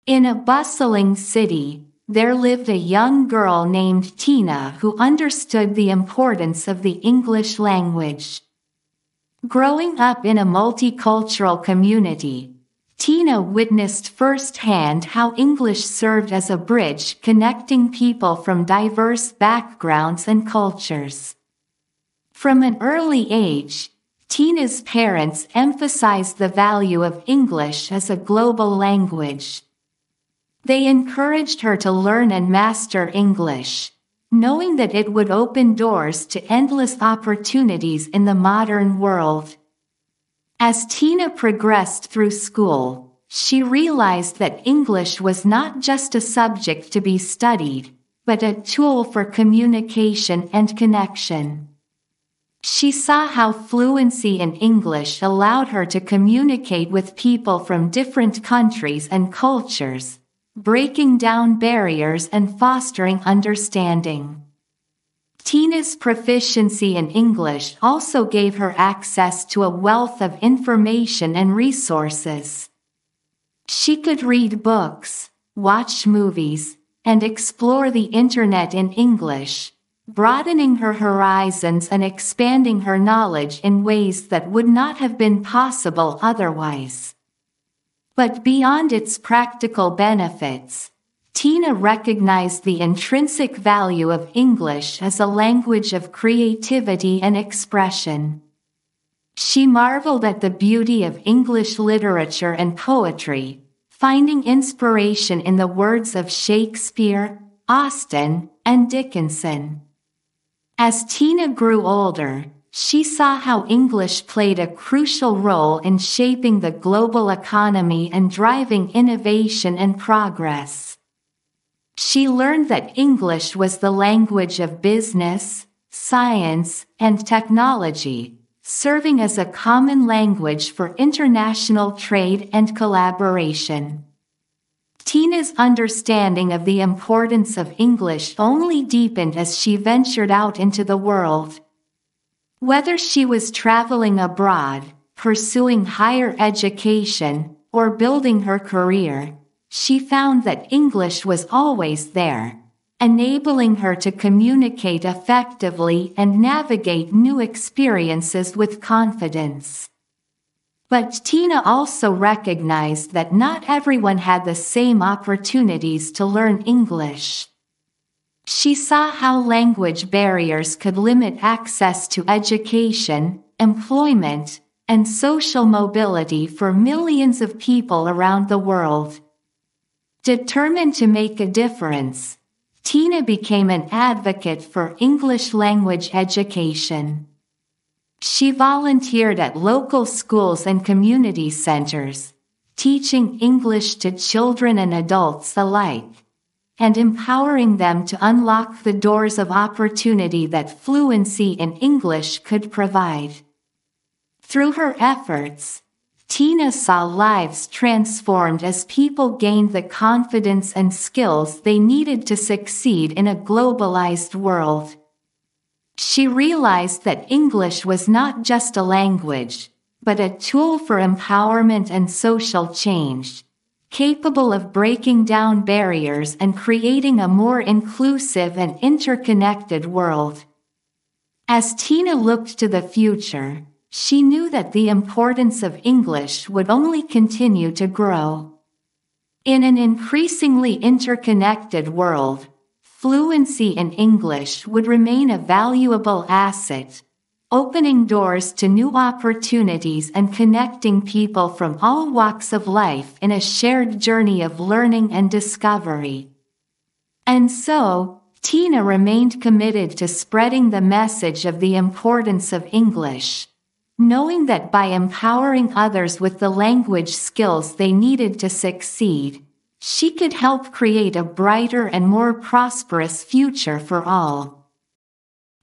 In a bustling city, there lived a young girl named Tina who understood the importance of the English language. Growing up in a multicultural community, Tina witnessed firsthand how English served as a bridge connecting people from diverse backgrounds and cultures. From an early age, Tina's parents emphasized the value of English as a global language. They encouraged her to learn and master English, knowing that it would open doors to endless opportunities in the modern world. As Tina progressed through school, she realized that English was not just a subject to be studied, but a tool for communication and connection. She saw how fluency in English allowed her to communicate with people from different countries and cultures, breaking down barriers and fostering understanding. Tina's proficiency in English also gave her access to a wealth of information and resources. She could read books, watch movies, and explore the internet in English, broadening her horizons and expanding her knowledge in ways that would not have been possible otherwise. But beyond its practical benefits, Tina recognized the intrinsic value of English as a language of creativity and expression. She marveled at the beauty of English literature and poetry, finding inspiration in the words of Shakespeare, Austen, and Dickinson. As Tina grew older, she saw how English played a crucial role in shaping the global economy and driving innovation and progress. She learned that English was the language of business, science, and technology, serving as a common language for international trade and collaboration. Tina's understanding of the importance of English only deepened as she ventured out into the world. Whether she was traveling abroad, pursuing higher education, or building her career, she found that English was always there, enabling her to communicate effectively and navigate new experiences with confidence. But Tina also recognized that not everyone had the same opportunities to learn English. She saw how language barriers could limit access to education, employment, and social mobility for millions of people around the world. Determined to make a difference, Tina became an advocate for English language education. She volunteered at local schools and community centers, teaching English to children and adults alike, and empowering them to unlock the doors of opportunity that fluency in English could provide. Through her efforts, Tina saw lives transformed as people gained the confidence and skills they needed to succeed in a globalized world. She realized that English was not just a language, but a tool for empowerment and social change, capable of breaking down barriers and creating a more inclusive and interconnected world. As Tina looked to the future, she knew that the importance of English would only continue to grow. In an increasingly interconnected world, fluency in English would remain a valuable asset, opening doors to new opportunities and connecting people from all walks of life in a shared journey of learning and discovery. And so, Tina remained committed to spreading the message of the importance of English, knowing that by empowering others with the language skills they needed to succeed, she could help create a brighter and more prosperous future for all.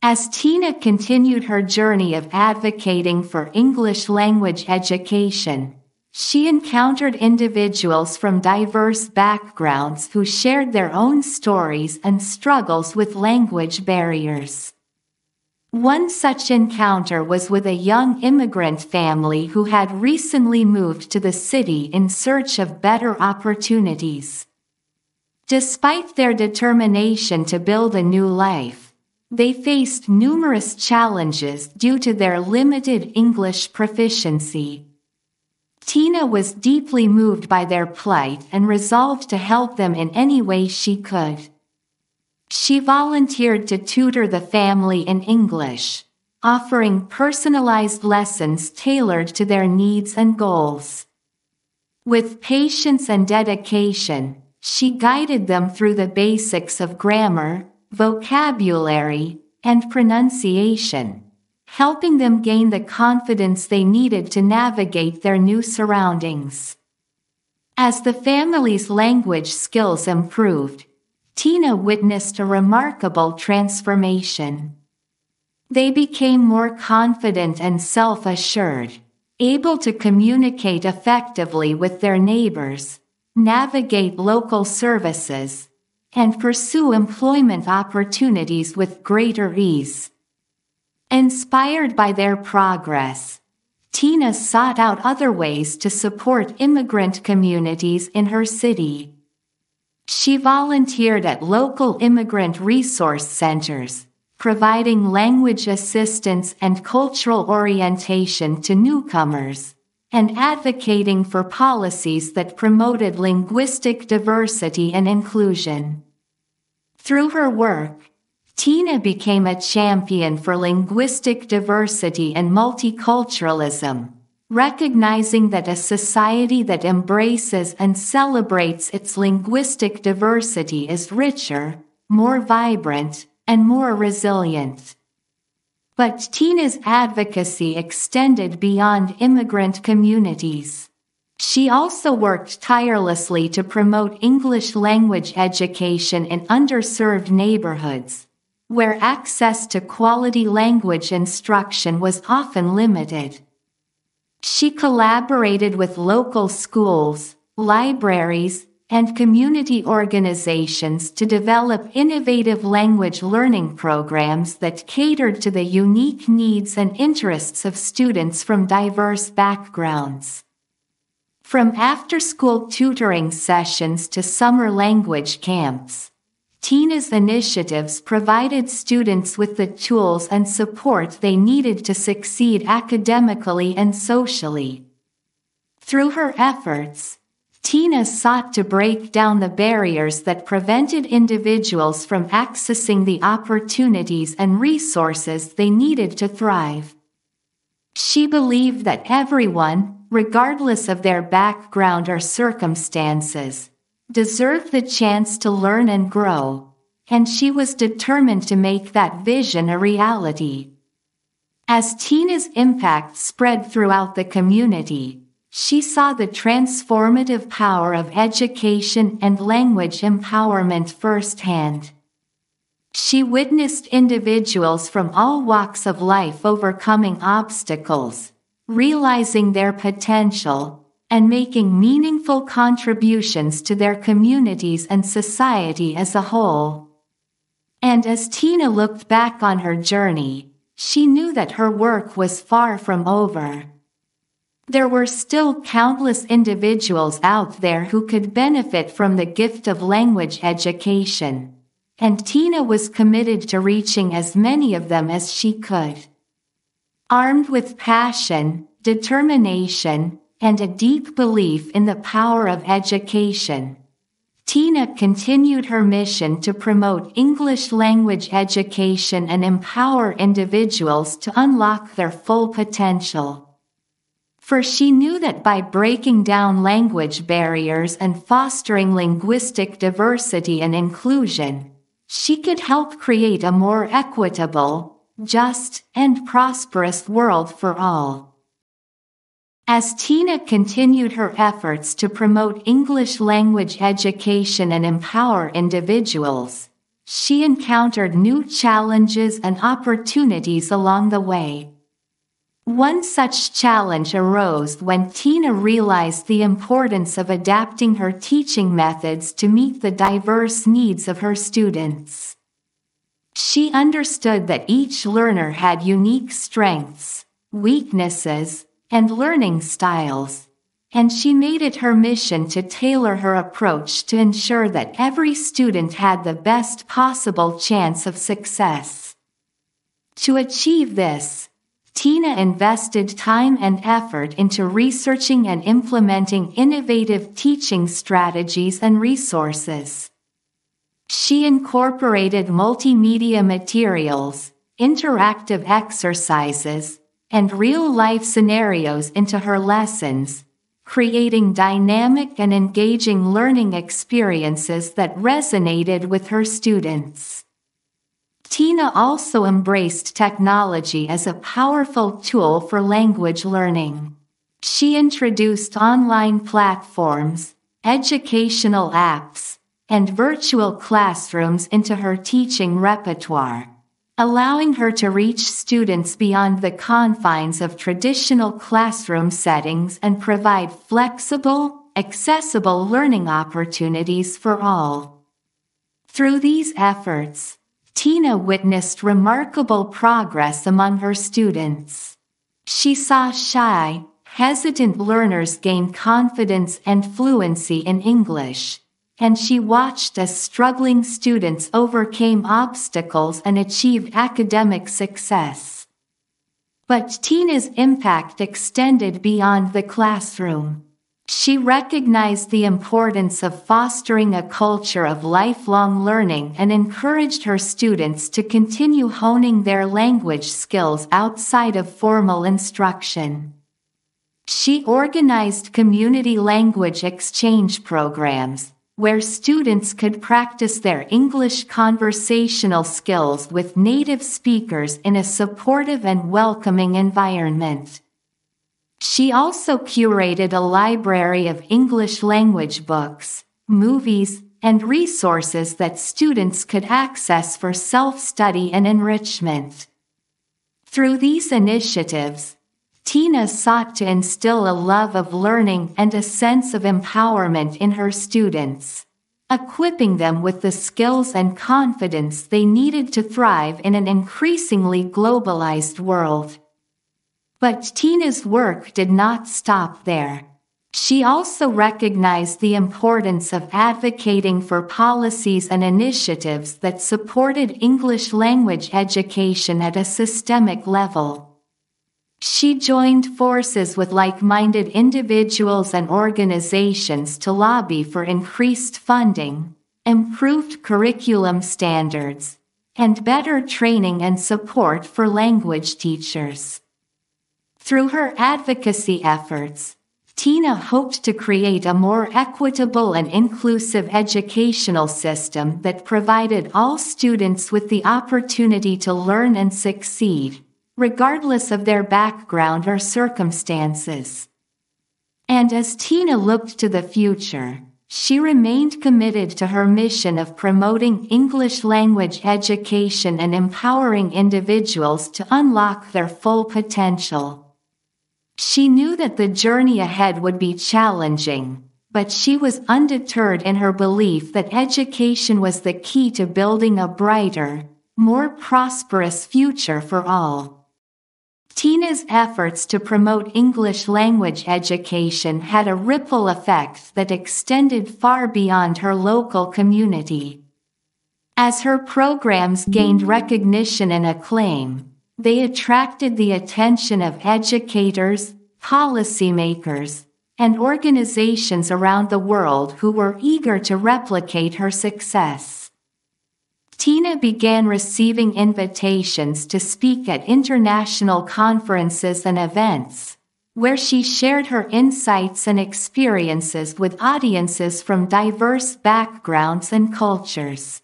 As Tina continued her journey of advocating for English language education, she encountered individuals from diverse backgrounds who shared their own stories and struggles with language barriers. One such encounter was with a young immigrant family who had recently moved to the city in search of better opportunities. Despite their determination to build a new life, they faced numerous challenges due to their limited English proficiency. Tina was deeply moved by their plight and resolved to help them in any way she could. She volunteered to tutor the family in English, offering personalized lessons tailored to their needs and goals. With patience and dedication, she guided them through the basics of grammar, vocabulary, and pronunciation, helping them gain the confidence they needed to navigate their new surroundings. As the family's language skills improved, Tina witnessed a remarkable transformation. They became more confident and self-assured, able to communicate effectively with their neighbors, navigate local services, and pursue employment opportunities with greater ease. Inspired by their progress, Tina sought out other ways to support immigrant communities in her city. She volunteered at local immigrant resource centers, providing language assistance and cultural orientation to newcomers, and advocating for policies that promoted linguistic diversity and inclusion. Through her work, Tina became a champion for linguistic diversity and multiculturalism, recognizing that a society that embraces and celebrates its linguistic diversity is richer, more vibrant, and more resilient. But Tina's advocacy extended beyond immigrant communities. She also worked tirelessly to promote English language education in underserved neighborhoods, where access to quality language instruction was often limited. She collaborated with local schools, libraries, and community organizations to develop innovative language learning programs that catered to the unique needs and interests of students from diverse backgrounds. From after-school tutoring sessions to summer language camps, Tina's initiatives provided students with the tools and support they needed to succeed academically and socially. Through her efforts, Tina sought to break down the barriers that prevented individuals from accessing the opportunities and resources they needed to thrive. She believed that everyone, regardless of their background or circumstances, deserved the chance to learn and grow, and she was determined to make that vision a reality. As Tina's impact spread throughout the community, she saw the transformative power of education and language empowerment firsthand. She witnessed individuals from all walks of life overcoming obstacles, realizing their potential, and making meaningful contributions to their communities and society as a whole. And as Tina looked back on her journey, she knew that her work was far from over. There were still countless individuals out there who could benefit from the gift of language education, and Tina was committed to reaching as many of them as she could. Armed with passion, determination, and a deep belief in the power of education, Tina continued her mission to promote English language education and empower individuals to unlock their full potential. For she knew that by breaking down language barriers and fostering linguistic diversity and inclusion, she could help create a more equitable, just, and prosperous world for all. As Tina continued her efforts to promote English language education and empower individuals, she encountered new challenges and opportunities along the way. One such challenge arose when Tina realized the importance of adapting her teaching methods to meet the diverse needs of her students. She understood that each learner had unique strengths, weaknesses, and learning styles, and she made it her mission to tailor her approach to ensure that every student had the best possible chance of success. To achieve this, Tina invested time and effort into researching and implementing innovative teaching strategies and resources. She incorporated multimedia materials, interactive exercises, and real-life scenarios into her lessons, creating dynamic and engaging learning experiences that resonated with her students. Tina also embraced technology as a powerful tool for language learning. She introduced online platforms, educational apps, and virtual classrooms into her teaching repertoire, allowing her to reach students beyond the confines of traditional classroom settings and provide flexible, accessible learning opportunities for all. Through these efforts, Tina witnessed remarkable progress among her students. She saw shy, hesitant learners gain confidence and fluency in English, and she watched as struggling students overcame obstacles and achieved academic success. But Tina's impact extended beyond the classroom. She recognized the importance of fostering a culture of lifelong learning and encouraged her students to continue honing their language skills outside of formal instruction. She organized community language exchange programs, where students could practice their English conversational skills with native speakers in a supportive and welcoming environment. She also curated a library of English language books, movies, and resources that students could access for self-study and enrichment. Through these initiatives, Tina sought to instill a love of learning and a sense of empowerment in her students, equipping them with the skills and confidence they needed to thrive in an increasingly globalized world. But Tina's work did not stop there. She also recognized the importance of advocating for policies and initiatives that supported English language education at a systemic level. She joined forces with like-minded individuals and organizations to lobby for increased funding, improved curriculum standards, and better training and support for language teachers. Through her advocacy efforts, Tina hoped to create a more equitable and inclusive educational system that provided all students with the opportunity to learn and succeed, regardless of their background or circumstances. And as Tina looked to the future, she remained committed to her mission of promoting English language education and empowering individuals to unlock their full potential. She knew that the journey ahead would be challenging, but she was undeterred in her belief that education was the key to building a brighter, more prosperous future for all. Tina's efforts to promote English language education had a ripple effect that extended far beyond her local community. As her programs gained recognition and acclaim, they attracted the attention of educators, policymakers, and organizations around the world who were eager to replicate her success. Tina began receiving invitations to speak at international conferences and events, where she shared her insights and experiences with audiences from diverse backgrounds and cultures.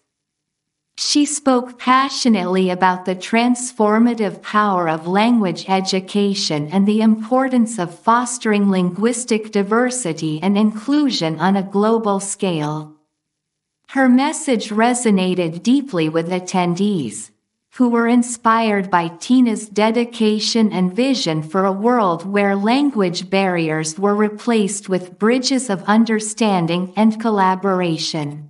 She spoke passionately about the transformative power of language education and the importance of fostering linguistic diversity and inclusion on a global scale. Her message resonated deeply with attendees, who were inspired by Tina's dedication and vision for a world where language barriers were replaced with bridges of understanding and collaboration.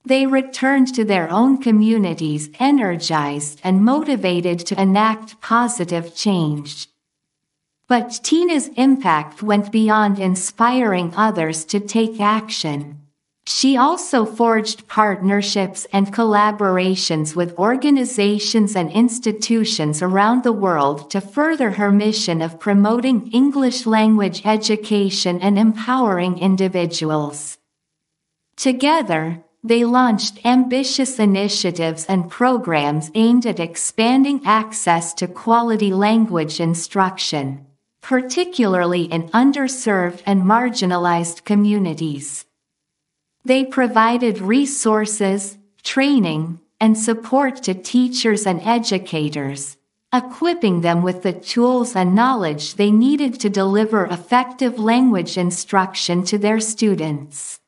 They returned to their own communities energized and motivated to enact positive change. But Tina's impact went beyond inspiring others to take action. She also forged partnerships and collaborations with organizations and institutions around the world to further her mission of promoting English language education and empowering individuals. Together, they launched ambitious initiatives and programs aimed at expanding access to quality language instruction, particularly in underserved and marginalized communities. They provided resources, training, and support to teachers and educators, equipping them with the tools and knowledge they needed to deliver effective language instruction to their students.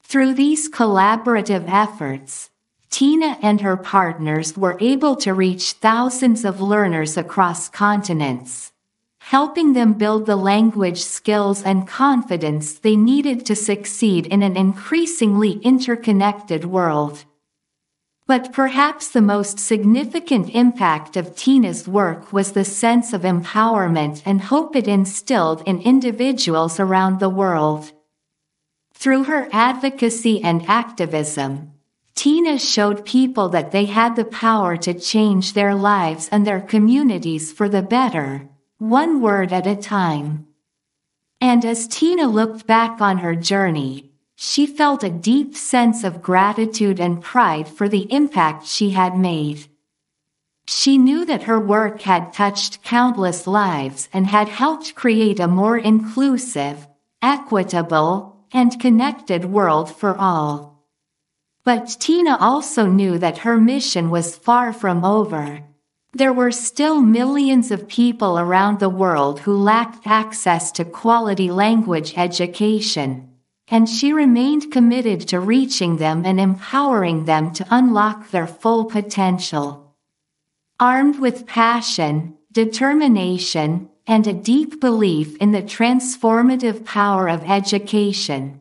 Through these collaborative efforts, Tina and her partners were able to reach thousands of learners across continents, helping them build the language skills and confidence they needed to succeed in an increasingly interconnected world. But perhaps the most significant impact of Tina's work was the sense of empowerment and hope it instilled in individuals around the world. Through her advocacy and activism, Tina showed people that they had the power to change their lives and their communities for the better, one word at a time. And as Tina looked back on her journey, she felt a deep sense of gratitude and pride for the impact she had made. She knew that her work had touched countless lives and had helped create a more inclusive, equitable, and connected world for all. But Tina also knew that her mission was far from over. There were still millions of people around the world who lacked access to quality language education, and she remained committed to reaching them and empowering them to unlock their full potential. Armed with passion, determination, and a deep belief in the transformative power of education,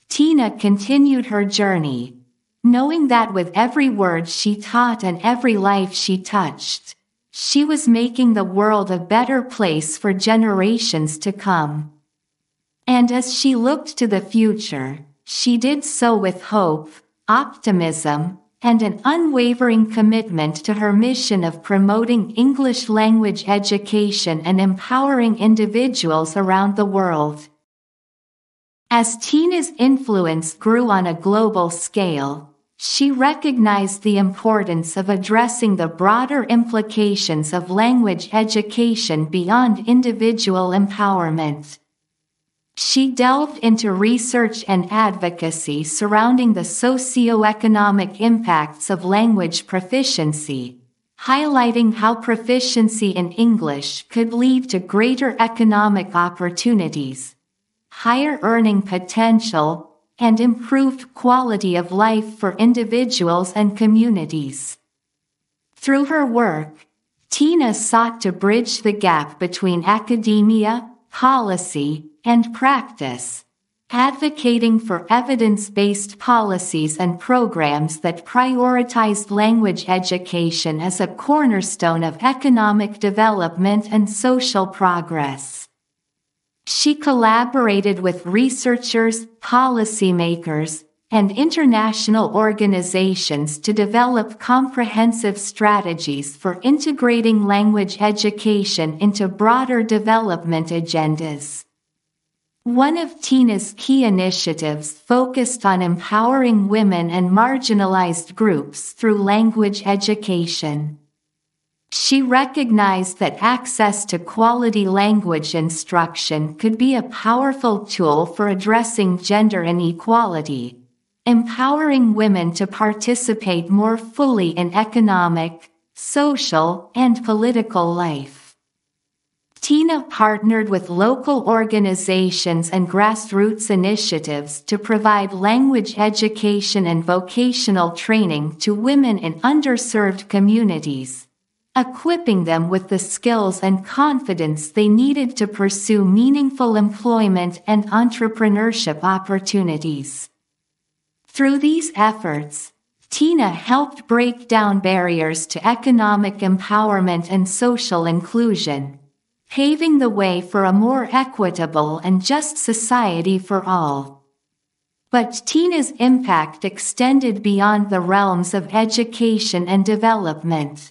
Tina continued her journey, knowing that with every word she taught and every life she touched, she was making the world a better place for generations to come. And as she looked to the future, she did so with hope, optimism, and an unwavering commitment to her mission of promoting English language education and empowering individuals around the world. As Tina's influence grew on a global scale, she recognized the importance of addressing the broader implications of language education beyond individual empowerment. She delved into research and advocacy surrounding the socioeconomic impacts of language proficiency, highlighting how proficiency in English could lead to greater economic opportunities, higher earning potential, and improved quality of life for individuals and communities. Through her work, Tina sought to bridge the gap between academia, policy, and practice, advocating for evidence-based policies and programs that prioritized language education as a cornerstone of economic development and social progress. She collaborated with researchers, policymakers, and international organizations to develop comprehensive strategies for integrating language education into broader development agendas. One of Tina's key initiatives focused on empowering women and marginalized groups through language education. She recognized that access to quality language instruction could be a powerful tool for addressing gender inequality, empowering women to participate more fully in economic, social, and political life. Tina partnered with local organizations and grassroots initiatives to provide language education and vocational training to women in underserved communities, equipping them with the skills and confidence they needed to pursue meaningful employment and entrepreneurship opportunities. Through these efforts, Tina helped break down barriers to economic empowerment and social inclusion, paving the way for a more equitable and just society for all. But Tina's impact extended beyond the realms of education and development.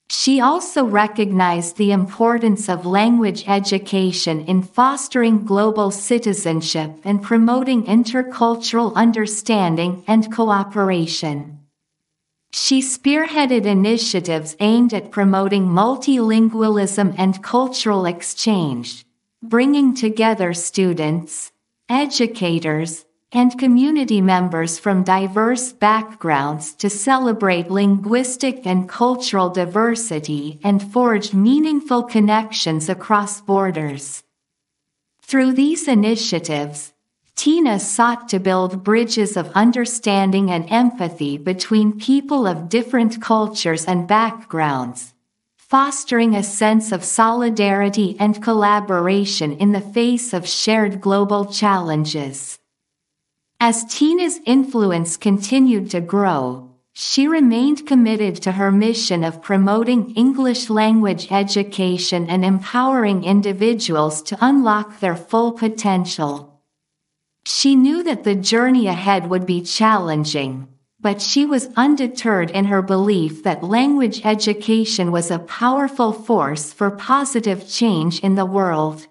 She also recognized the importance of language education in fostering global citizenship and promoting intercultural understanding and cooperation. She spearheaded initiatives aimed at promoting multilingualism and cultural exchange, bringing together students, educators, and community members from diverse backgrounds to celebrate linguistic and cultural diversity and forge meaningful connections across borders. Through these initiatives, Tina sought to build bridges of understanding and empathy between people of different cultures and backgrounds, fostering a sense of solidarity and collaboration in the face of shared global challenges. As Tina's influence continued to grow, she remained committed to her mission of promoting English language education and empowering individuals to unlock their full potential. She knew that the journey ahead would be challenging, but she was undeterred in her belief that language education was a powerful force for positive change in the world.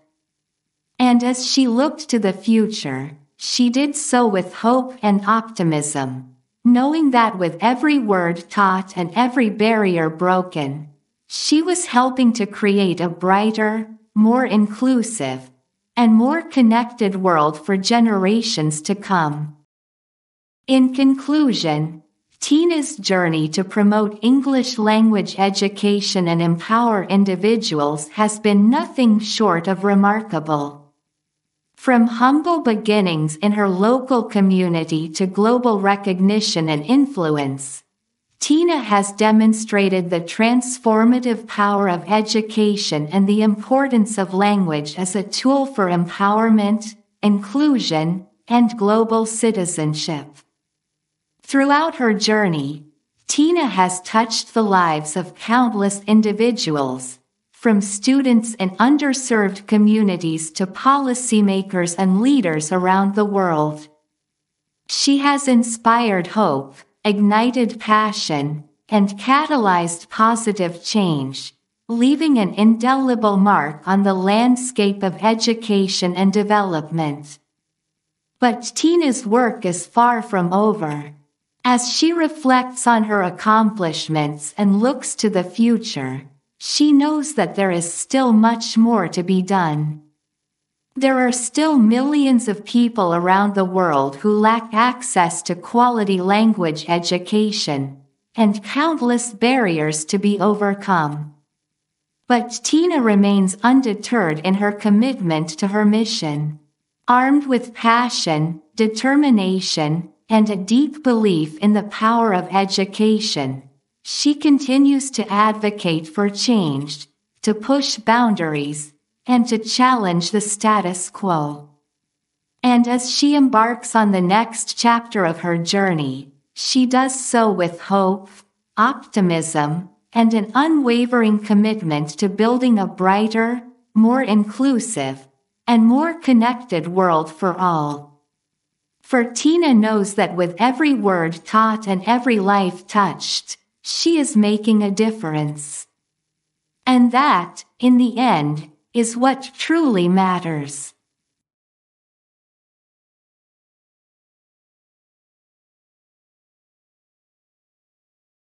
And as she looked to the future, she did so with hope and optimism, knowing that with every word taught and every barrier broken, she was helping to create a brighter, more inclusive, and more connected world for generations to come. In conclusion, Tina's journey to promote English language education and empower individuals has been nothing short of remarkable. From humble beginnings in her local community to global recognition and influence, Tina has demonstrated the transformative power of education and the importance of language as a tool for empowerment, inclusion, and global citizenship. Throughout her journey, Tina has touched the lives of countless individuals, from students in underserved communities to policymakers and leaders around the world. She has inspired hope, ignited passion, and catalyzed positive change, leaving an indelible mark on the landscape of education and development. But Tina's work is far from over. As she reflects on her accomplishments and looks to the future, she knows that there is still much more to be done. There are still millions of people around the world who lack access to quality language education, and countless barriers to be overcome. But Tina remains undeterred in her commitment to her mission. Armed with passion, determination, and a deep belief in the power of education, she continues to advocate for change, to push boundaries, and to challenge the status quo. And as she embarks on the next chapter of her journey, she does so with hope, optimism, and an unwavering commitment to building a brighter, more inclusive, and more connected world for all. For Tina knows that with every word taught and every life touched, she is making a difference. And that, in the end, is what truly matters.